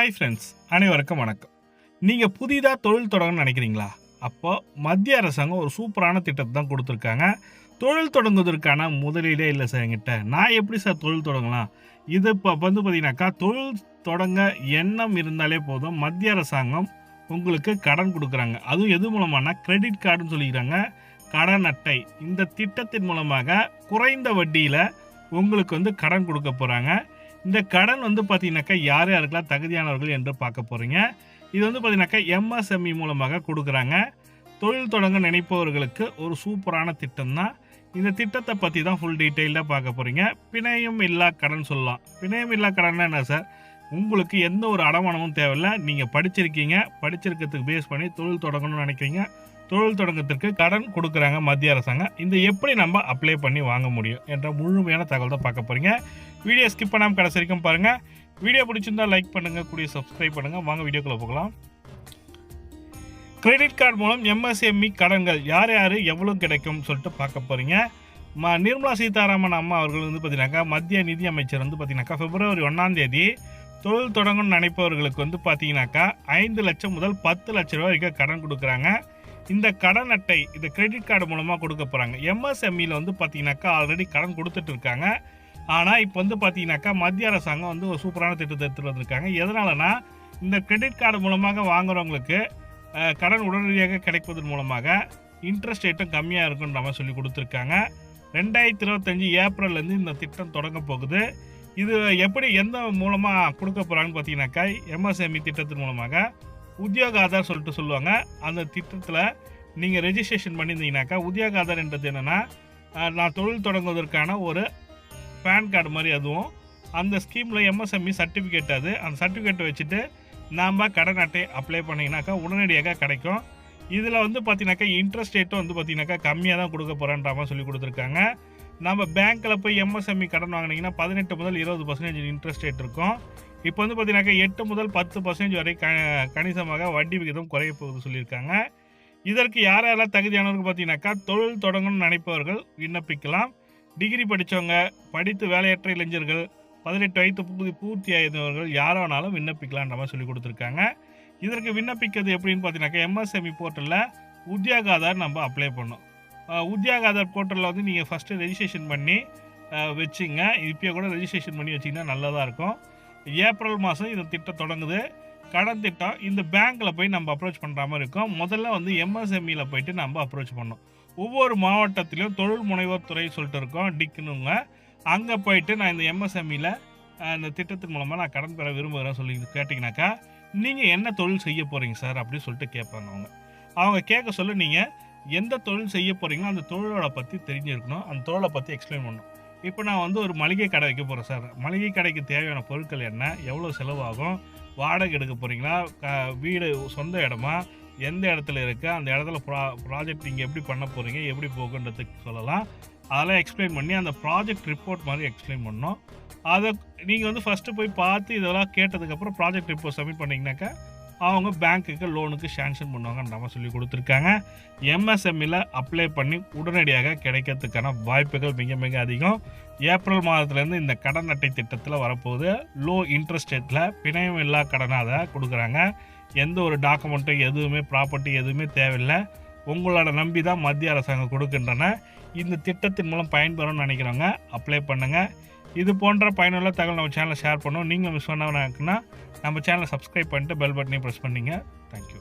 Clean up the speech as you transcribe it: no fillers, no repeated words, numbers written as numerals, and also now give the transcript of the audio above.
Hi friends, அனைவருக்கும் வணக்கம். நீங்கள் புதிதாக தொழில் தொடங்கணும்னு நினைக்கிறீங்களா? அப்போ மத்திய அரசாங்கம் ஒரு சூப்பரான திட்டத்தை தான் கொடுத்துருக்காங்க. தொழில் தொடங்குவதற்கான முதலீடே இல்லை சார் என்கிட்ட. நான் எப்படி சார் தொழில் தொடங்கலாம்? இது இப்போ பார்த்தீங்கன்னாக்கா, தொழில் தொடங்க எண்ணம் இருந்தாலே போதும், மத்திய அரசாங்கம் உங்களுக்கு கடன் கொடுக்குறாங்க. அதுவும் எது மூலமானா கிரெடிட் கார்டுன்னு சொல்லிக்கிறாங்க, கடன் அட்டை. இந்த திட்டத்தின் மூலமாக குறைந்த வட்டியில் உங்களுக்கு கடன் கொடுக்க போகிறாங்க. இந்த கடன் பார்த்தீங்கன்னாக்கா யார் யாருக்கெல்லாம் தகுதியானவர்கள் என்று பார்க்க போகிறீங்க. இது பார்த்தீங்கன்னாக்கா எம்எஸ்எம்இ மூலமாக கொடுக்குறாங்க. தொழில் தொடங்க நினைப்பவர்களுக்கு ஒரு சூப்பரான திட்டம் தான். இந்த திட்டத்தை பற்றி தான் ஃபுல் டீட்டெயிலாக பார்க்க போகிறீங்க. பிணையம் இல்லா கடன் சொல்லலாம். பிணையம் இல்லா கடன்னா என்ன சார்? உங்களுக்கு எந்த ஒரு அடமானமும் தேவையில்லை. நீங்கள் படிச்சிருக்கிறதுக்கு பேஸ் பண்ணி தொழில் தொடங்கணும்னு நினைக்கிறீங்க. தொழில் தொடங்கத்திற்கு கடன் கொடுக்குறாங்க மத்திய அரசாங்கம். இந்த எப்படி நம்ம அப்ளை பண்ணி வாங்க முடியும் என்ற முழுமையான தகவல் தான் பார்க்க போகிறீங்க. வீடியோ ஸ்கிப் பண்ணாமல் கடைசி வரைக்கும் பாருங்கள். வீடியோ பிடிச்சிருந்தால் லைக் பண்ணுங்கள், கூடிய சப்ஸ்கிரைப் பண்ணுங்கள். வாங்க வீடியோக்குள்ளே போகலாம். கிரெடிட் கார்டு மூலம் எம்எஸ்எம்இ கடன்கள் யார் யார் எவ்வளோ கிடைக்கும் சொல்லிட்டு பார்க்க போகிறீங்க. நிர்மலா சீதாராமன் அம்மா அவர்கள் பார்த்தீங்கன்னாக்கா, மத்திய நிதி அமைச்சர் பார்த்தீங்கன்னாக்கா பிப்ரவரி 1ஆம் தேதி தொழில் தொடங்கணும்னு நினைப்பவர்களுக்கு பார்த்தீங்கன்னாக்கா 5 லட்சம் முதல் 10 லட்ச ரூபா வரைக்கும் கடன் கொடுக்குறாங்க. இந்த கடன் அட்டை இந்த கிரெடிட் கார்டு மூலமாக கொடுக்க போகிறாங்க. எம்எஸ்எம்இயில் பார்த்தீங்கன்னாக்கா ஆல்ரெடி கடன் கொடுத்துட்டு இருக்காங்க. ஆனால் இப்போ பார்த்தீங்கன்னாக்கா மத்திய அரசாங்கம் ஒரு சூப்பரான திட்டத்தை எடுத்துகிட்டு வந்திருக்காங்க. எதனாலனா, இந்த கிரெடிட் கார்டு மூலமாக வாங்குறவங்களுக்கு கடன் உடனடியாக கிடைப்பதன் மூலமாக இன்ட்ரெஸ்ட் ரேட்டும் கம்மியாக இருக்குன்ற மாதிரி சொல்லி கொடுத்துருக்காங்க. 2025 ஏப்ரல்லேருந்து இந்த திட்டம் தொடங்க போகுது. இது எப்படி எந்த மூலமாக கொடுக்க போகிறாங்கன்னு பார்த்தீங்கன்னாக்கா, எம்எஸ்எம்இ திட்டத்தின் மூலமாக உத்தியோக ஆதார் சொல்லிட்டு சொல்லுவாங்க. அந்த திட்டத்தில் நீங்கள் ரெஜிஸ்ட்ரேஷன் பண்ணியிருந்தீங்கன்னாக்கா, உத்தியோக ஆதார் என்றது என்னென்னா, நான் தொழில் தொடங்குவதற்கான ஒரு பேன் கார்டு மாதிரி. அதுவும் அந்த ஸ்கீமில் எம்எஸ்எம்இ சர்டிஃபிகேட், அந்த சர்டிஃபிகேட்டை வச்சுட்டு நாம் கடன் அட்டை அப்ளை பண்ணிங்கனாக்கா உடனடியாக கிடைக்கும். இதில் பார்த்தீங்கன்னாக்கா இன்ட்ரெஸ்ட் ரேட்டும் பார்த்தீங்கன்னாக்கா கம்மியாக தான் கொடுக்க போகிறேன்ற மாதிரி சொல்லி கொடுத்துருக்காங்க. நம்ம பேங்க்கில் போய் எம்எஸ்எம்இ கடன் வாங்கினீங்கன்னா 18 முதல் 20% இன்ட்ரெஸ்ட் ரேட் இருக்கும். இப்போ பார்த்தீங்கன்னாக்கா 8 முதல் 10% வரை கணிசமாக வட்டி விகிதம் குறைய போகுது சொல்லியிருக்காங்க. இதற்கு யார் யாரெல்லாம் தகுதியானவர்கள் பார்த்தீங்கன்னாக்கா, தொழில் தொடங்கணும்னு நினைப்பவர்கள் விண்ணப்பிக்கலாம். டிகிரி படித்தவங்க, படித்து வேலையற்ற இளைஞர்கள், 18 வயது பூர்த்தி ஆகியவர்கள் யாரானாலும் விண்ணப்பிக்கலான்ற மாதிரி சொல்லி கொடுத்துருக்காங்க. இதற்கு விண்ணப்பிக்கிறது எப்படின்னு பார்த்தீங்கன்னாக்கா, எம்எஸ்எம்இ போர்ட்டலில் உத்தியோக ஆதார் நம்ம அப்ளை பண்ணோம். உத்தியோக ஆதார் போர்ட்டலில் நீங்கள் ஃபஸ்ட்டு ரெஜிஸ்ட்ரேஷன் பண்ணி வச்சுங்க. இப்போயே கூட ரெஜிஸ்ட்ரேஷன் பண்ணி வச்சிங்கன்னா நல்லதாக இருக்கும். ஏப்ரல் மாதம் இந்த திட்டம் தொடங்குது. கடன் திட்டம் இந்த பேங்க்கில் போய் நம்ம அப்ரோச் பண்ணுற மாதிரி இருக்கும். முதல்ல எம்எஸ்எம்இயில் போயிட்டு நம்ம அப்ரோச் பண்ணோம். ஒவ்வொரு மாவட்டத்திலையும் தொழில் முனைவோர் துறை சொல்லிட்டு இருக்கோம், டிக்குனுங்க. அங்கே போயிட்டு நான் இந்த எம்எஸ்எம்இயில் இந்த திட்டத்தின் மூலமாக நான் கடன் பெற விரும்புகிறேன் சொல்லி கேட்டிங்கனாக்கா, நீங்கள் என்ன தொழில் செய்ய போகிறீங்க சார் அப்படின்னு சொல்லிட்டு கேட்பாங்க. அவங்க கேட்க சொல்ல நீங்கள் எந்த தொழில் செய்ய போகிறீங்களோ அந்த தொழிலோட பற்றி தெரிஞ்சிருக்கணும். அந்த தொழிலை பற்றி எக்ஸ்பிளைன் பண்ணணும். இப்போ நான் ஒரு மளிகை கடை வைக்க போகிறேன் சார். மளிகை கடைக்கு தேவையான பொருட்கள் என்ன, எவ்வளோ செலவாகும், வாடகை எடுக்க போகிறீங்களா, வீடு சொந்த இடமா, எந்த இடத்துல இருக்குது, அந்த இடத்துல ப்ராஜெக்ட் நீங்கள் எப்படி பண்ண போகிறீங்க, எப்படி போகுன்றதுக்கு சொல்லலாம். அதெல்லாம் எக்ஸ்பிளைன் பண்ணி அந்த ப்ராஜெக்ட் ரிப்போர்ட் மாதிரி எக்ஸ்பிளைன் பண்ணோம். அதை நீங்கள் ஃபஸ்ட்டு போய் பார்த்து இதெல்லாம் கேட்டதுக்கப்புறம் ப்ராஜெக்ட் ரிப்போர்ட் சப்மிட் பண்ணிங்கனாக்கா அவங்க பேங்க்குக்கு லோனுக்கு சேங்ஷன் பண்ணுவாங்கன்னு நம்ம சொல்லி கொடுத்துருக்காங்க. எம்எஸ்எம்இயில் அப்ளை பண்ணி உடனடியாக கிடைக்கிறதுக்கான வாய்ப்புகள் மிக மிக அதிகம். ஏப்ரல் மாதத்துலேருந்து இந்த கடன் அட்டை திட்டத்தில் வரப்போகுது. லோ இன்ட்ரெஸ்ட் ரேட்டில் பிணையம் இல்லா கடனாக கொடுக்குறாங்க. எந்த ஒரு டாக்குமெண்ட்டும் எதுவுமே ப்ராப்பர்ட்டி எதுவுமே தேவையில்லை. உங்களோட நம்பி தான் மத்திய அரசாங்கம் கொடுக்கின்றன. இந்த திட்டத்தின் மூலம் பயன்பெறணும்னு நினைக்கிறவங்க அப்ளை பண்ணுங்கள். இது போன்ற பயனுள்ள தகவல் நம்ம சேனலை ஷேர் பண்ணுவோம். நீங்களும் மிஸ் பண்ணாங்கன்னா நம்ம சேனலை சப்ஸ்கிரைப் பண்ணிட்டு பெல் பட்டனையும் ப்ரெஸ் பண்ணிங்க. தேங்க்யூ.